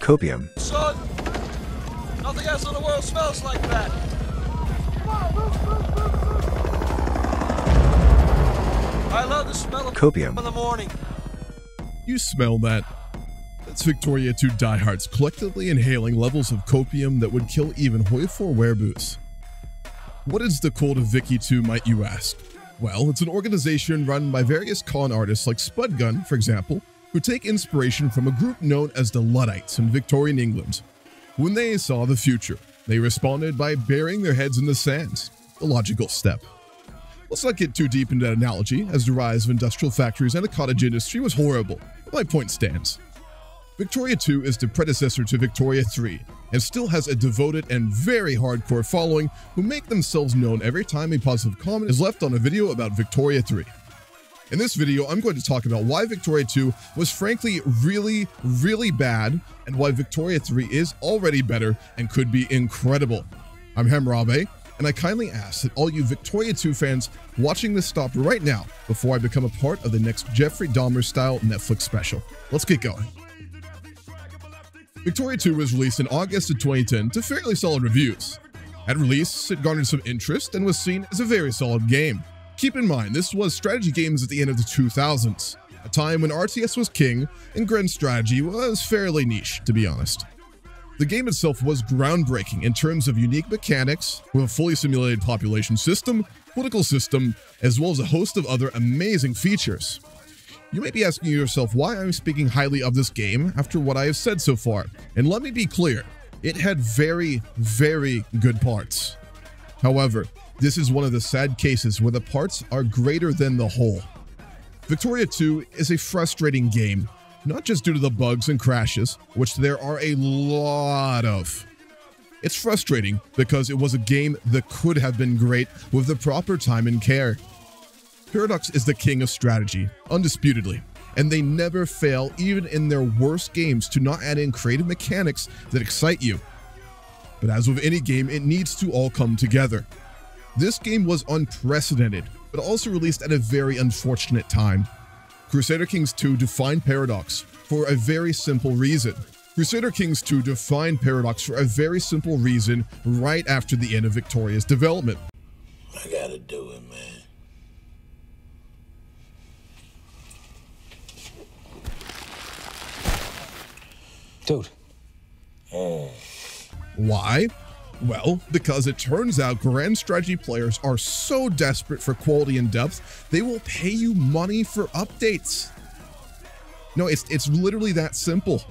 Copium. Son, nothing else in the world smells like that. I love the smell of Copium. in the morning. You smell that? That's Victoria 2 diehards collectively inhaling levels of copium that would kill even Hoi4 wereabouts. What is the cult of Vic2, might you ask? Well, it's an organization run by various con artists like Spudgun, for example, who take inspiration from a group known as the Luddites in Victorian England. When they saw the future, they responded by burying their heads in the sand, the logical step. Let's not get too deep into that analogy, as the rise of industrial factories and the cottage industry was horrible, but my point stands. Victoria 2 is the predecessor to Victoria 3, and still has a devoted and very hardcore following who make themselves known every time a positive comment is left on a video about Victoria 3. In this video, I'm going to talk about why Victoria 2 was frankly really, really bad, and why Victoria 3 is already better and could be incredible. I'm Hammurabae, and I kindly ask that all you Victoria 2 fans watching this stop right now before I become a part of the next Jeffrey Dahmer-style Netflix special. Let's get going. Victoria 2 was released in August of 2010 to fairly solid reviews. At release, it garnered some interest and was seen as a very solid game. Keep in mind, this was strategy games at the end of the 2000s, a time when RTS was king and grand strategy was fairly niche, to be honest. The game itself was groundbreaking in terms of unique mechanics, with a fully simulated population system, political system, as well as a host of other amazing features. You may be asking yourself why I'm speaking highly of this game after what I have said so far, and let me be clear, it had very, very good parts. However, this is one of the sad cases where the parts are greater than the whole. Victoria 2 is a frustrating game, not just due to the bugs and crashes, which there are a lot of. It's frustrating because it was a game that could have been great with the proper time and care. Paradox is the king of strategy, undisputedly, and they never fail even in their worst games to not add in creative mechanics that excite you. But as with any game, it needs to all come together. This game was unprecedented, but also released at a very unfortunate time. Crusader Kings 2 defined Paradox for a very simple reason. Crusader Kings 2 defined Paradox for a very simple reason right after the end of Victoria's development. I gotta do it, man. Dude. Why? Well, because it turns out grand strategy players are so desperate for quality and depth, they will pay you money for updates. No, it's literally that simple.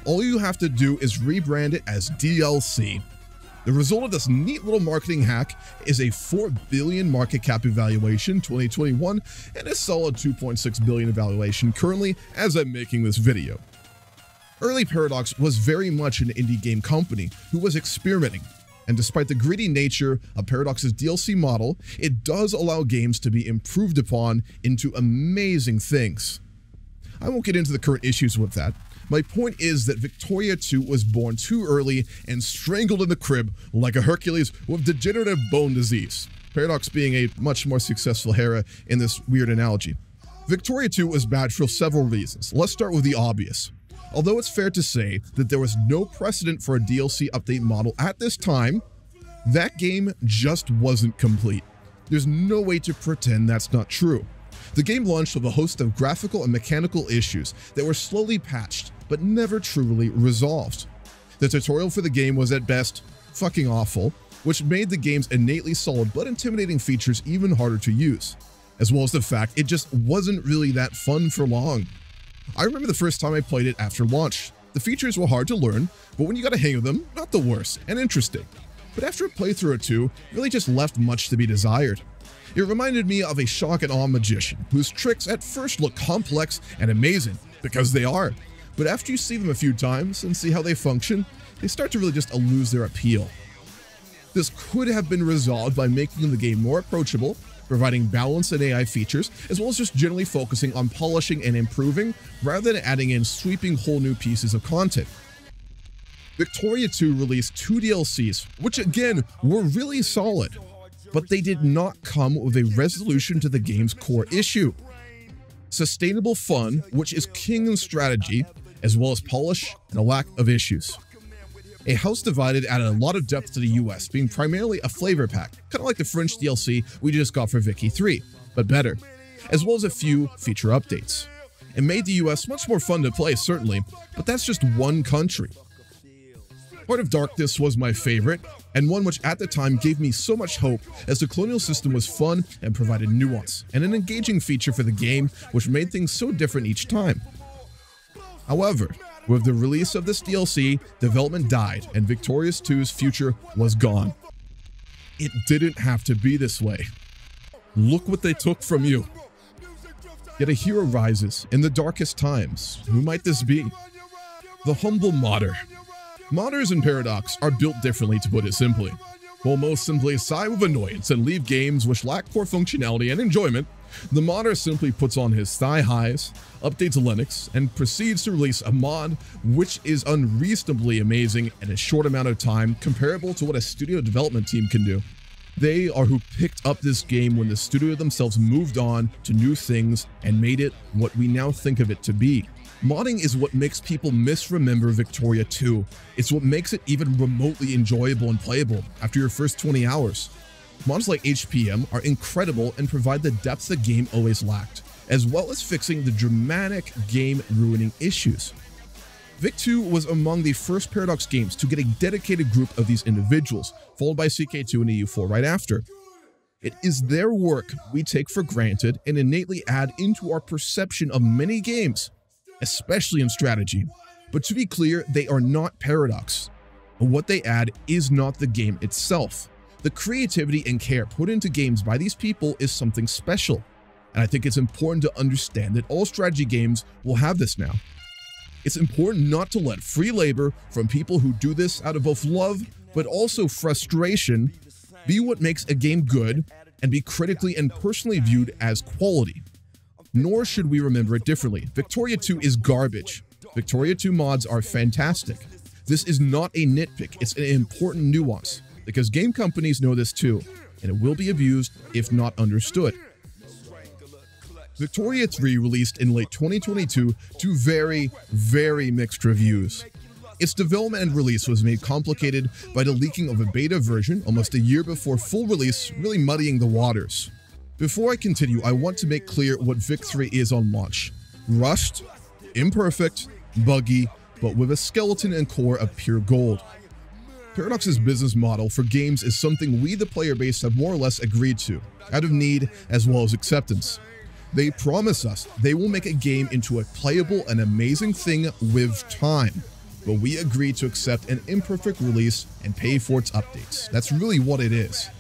All you have to do is rebrand it as DLC. The result of this neat little marketing hack is a $4 billion market cap evaluation 2021 and a solid $2.6 billion evaluation currently as I'm making this video. Early Paradox was very much an indie game company who was experimenting, and despite the greedy nature of Paradox's DLC model, it does allow games to be improved upon into amazing things. I won't get into the current issues with that. My point is that Victoria 2 was born too early and strangled in the crib like a Hercules with degenerative bone disease, Paradox being a much more successful Hera in this weird analogy. Victoria 2 was bad for several reasons. Let's start with the obvious. Although it's fair to say that there was no precedent for a DLC update model at this time, that game just wasn't complete. There's no way to pretend that's not true. The game launched with a host of graphical and mechanical issues that were slowly patched, but never truly resolved. The tutorial for the game was at best fucking awful, which made the game's innately solid but intimidating features even harder to use, as well as the fact it just wasn't really that fun for long. I remember the first time I played it after launch. The features were hard to learn, but when you got a hang of them, not the worst, and interesting. But after a playthrough or two, it really just left much to be desired. It reminded me of a shock and awe magician, whose tricks at first look complex and amazing, because they are. But after you see them a few times and see how they function, they start to really just lose their appeal. This could have been resolved by making the game more approachable, providing balance and AI features, as well as just generally focusing on polishing and improving, rather than adding in sweeping whole new pieces of content. Victoria 2 released 2 DLCs, which again were really solid, but they did not come with a resolution to the game's core issue. Sustainable fun, which is king in strategy, as well as polish and a lack of issues. A House Divided added a lot of depth to the US, being primarily a flavor pack, kind of like the French DLC we just got for Vic2, but better, as well as a few feature updates. It made the US much more fun to play, certainly, but that's just one country. Heart of Darkness was my favorite, and one which at the time gave me so much hope, as the colonial system was fun and provided nuance, and an engaging feature for the game which made things so different each time. However, with the release of this DLC, development died and Victorious 2's future was gone. It didn't have to be this way. Look what they took from you. Yet a hero rises in the darkest times. Who might this be? The humble modder. Modders and Paradox are built differently, to put it simply. While most simply sigh with annoyance and leave games which lack core functionality and enjoyment, the modder simply puts on his thigh highs, updates Linux, and proceeds to release a mod which is unreasonably amazing in a short amount of time, comparable to what a studio development team can do. They are who picked up this game when the studio themselves moved on to new things and made it what we now think of it to be. Modding is what makes people misremember Victoria 2. It's what makes it even remotely enjoyable and playable after your first 20 hours. Mods like Hpm are incredible and provide the depth the game always lacked, as well as fixing the dramatic game-ruining issues. Vic2 was among the first Paradox games to get a dedicated group of these individuals, followed by CK2 and EU4 right after. It is their work we take for granted and innately add into our perception of many games, especially in strategy. But to be clear, they are not Paradox. What they add is not the game itself. The creativity and care put into games by these people is something special, and I think it's important to understand that all strategy games will have this now. It's important not to let free labor from people who do this out of both love but also frustration be what makes a game good and be critically and personally viewed as quality. Nor should we remember it differently. Victoria 2 is garbage. Victoria 2 mods are fantastic. This is not a nitpick, it's an important nuance, because game companies know this too, and it will be abused if not understood. Victoria 3 released in late 2022 to very, very mixed reviews. Its development and release was made complicated by the leaking of a beta version almost a year before full release, really muddying the waters. Before I continue, I want to make clear what Vic3 is on launch. Rushed, imperfect, buggy, but with a skeleton and core of pure gold. Paradox's business model for games is something we, the player base, have more or less agreed to, out of need as well as acceptance. They promise us they will make a game into a playable and amazing thing with time, but we agree to accept an imperfect release and pay for its updates. That's really what it is.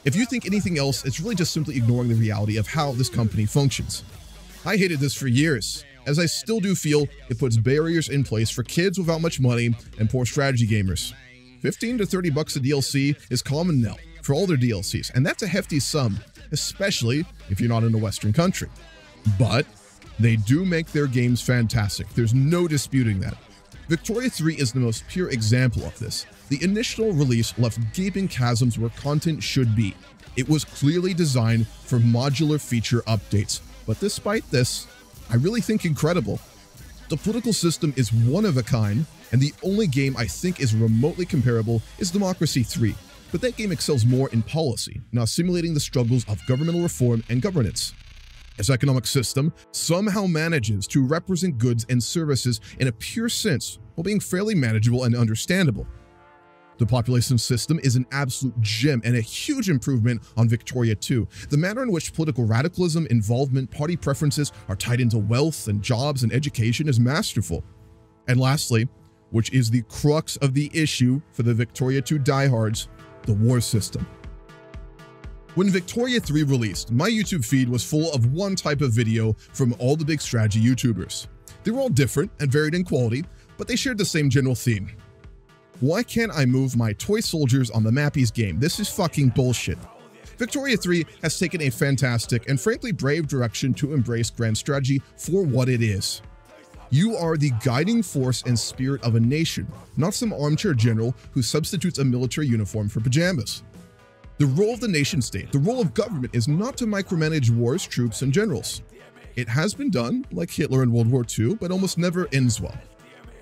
If you think anything else, it's really just simply ignoring the reality of how this company functions. I hated this for years, as I still do feel it puts barriers in place for kids without much money and poor strategy gamers. 15 to 30 bucks a DLC is common now for all their DLCs, and that's a hefty sum, especially if you're not in a Western country. But they do make their games fantastic. There's no disputing that. Victoria 3 is the most pure example of this. The initial release left gaping chasms where content should be. It was clearly designed for modular feature updates, but despite this, I really think incredible. The political system is one of a kind, and the only game I think is remotely comparable is Democracy 3, but that game excels more in policy, now simulating the struggles of governmental reform and governance. Its economic system somehow manages to represent goods and services in a pure sense while being fairly manageable and understandable. The population system is an absolute gem and a huge improvement on Victoria 2. The manner in which political radicalism, involvement, party preferences are tied into wealth and jobs and education is masterful. And lastly, which is the crux of the issue for the Victoria 2 diehards, the war system. When Victoria 3 released, my YouTube feed was full of one type of video from all the big strategy YouTubers. They were all different and varied in quality, but they shared the same general theme. Why can't I move my toy soldiers on the Mappies game? This is fucking bullshit. Victoria 3 has taken a fantastic and frankly brave direction to embrace grand strategy for what it is. You are the guiding force and spirit of a nation, not some armchair general who substitutes a military uniform for pajamas. The role of the nation-state, the role of government, is not to micromanage wars, troops, and generals. It has been done, like Hitler in World War II, but almost never ends well.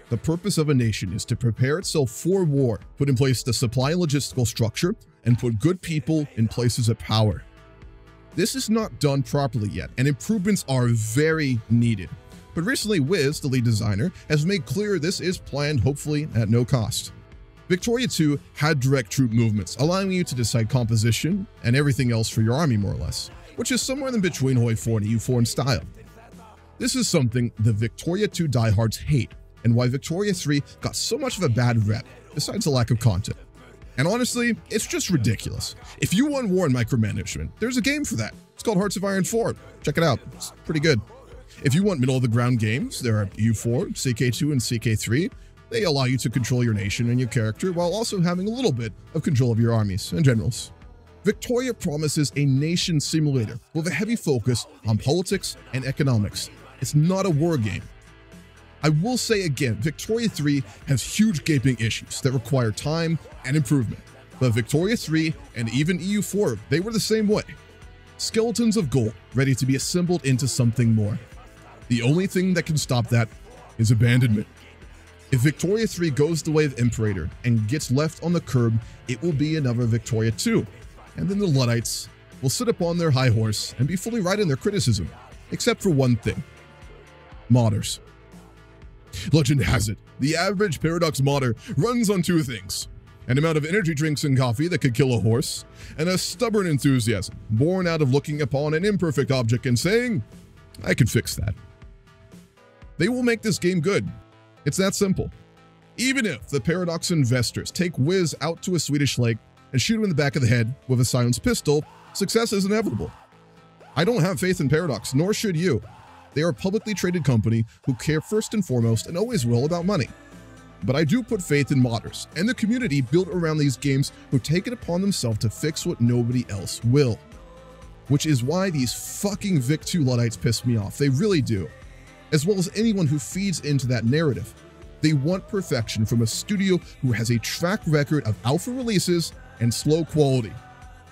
The purpose of a nation is to prepare itself for war, put in place the supply and logistical structure, and put good people in places of power. This is not done properly yet, and improvements are very needed. But recently, Wiz, the lead designer, has made clear this is planned, hopefully at no cost. Victoria 2 had direct troop movements, allowing you to decide composition and everything else for your army more or less, which is somewhere in between Hoi 4 and EU4 in style. This is something the Victoria 2 diehards hate, and why Victoria 3 got so much of a bad rep, besides the lack of content. And honestly, it's just ridiculous. If you want war and micromanagement, there's a game for that. It's called Hearts of Iron 4. Check it out. It's pretty good. If you want middle-of-the-ground games, there are EU4, CK2, and CK3. They allow you to control your nation and your character while also having a little bit of control of your armies and generals. Victoria promises a nation simulator with a heavy focus on politics and economics. It's not a war game. I will say again, Victoria 3 has huge gaping issues that require time and improvement. But Victoria 3 and even EU4, they were the same way. Skeletons of gold ready to be assembled into something more. The only thing that can stop that is abandonment. If Victoria 3 goes the way of Imperator and gets left on the curb, it will be another Victoria 2. And then the Luddites will sit upon their high horse and be fully right in their criticism, except for one thing: modders. Legend has it, the average Paradox modder runs on two things: an amount of energy drinks and coffee that could kill a horse, and a stubborn enthusiasm born out of looking upon an imperfect object and saying, I can fix that. They will make this game good. It's that simple. Even if the Paradox investors take Wiz out to a Swedish lake and shoot him in the back of the head with a silenced pistol, success is inevitable. I don't have faith in Paradox, nor should you. They are a publicly traded company who care first and foremost and always will about money. But I do put faith in modders and the community built around these games who take it upon themselves to fix what nobody else will. Which is why these fucking Vic2 Luddites piss me off. They really do. As well as anyone who feeds into that narrative. They want perfection from a studio who has a track record of alpha releases and slow quality.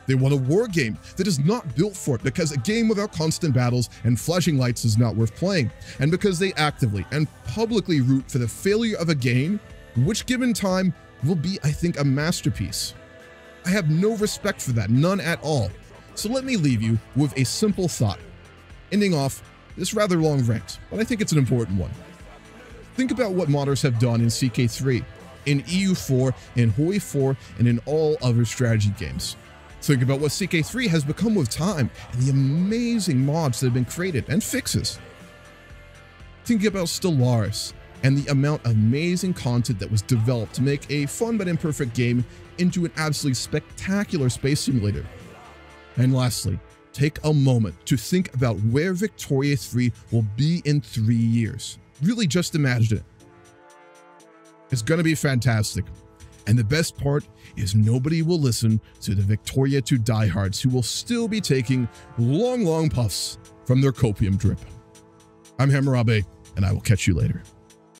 They want a war game that is not built for it because a game without constant battles and flashing lights is not worth playing, and because they actively and publicly root for the failure of a game, which given time will be, I think, a masterpiece. I have no respect for that, none at all. So let me leave you with a simple thought, ending off this rather long rant, but I think it's an important one. Think about what modders have done in CK3, in EU4, in Hoi 4, and in all other strategy games. Think about what CK3 has become with time and the amazing mods that have been created and fixes. Think about Stellaris and the amount of amazing content that was developed to make a fun but imperfect game into an absolutely spectacular space simulator. And lastly, take a moment to think about where Victoria 3 will be in 3 years. Really just imagine it. It's going to be fantastic. And the best part is nobody will listen to the Victoria 2 diehards who will still be taking long puffs from their copium drip. I'm Hammurabae, and I will catch you later.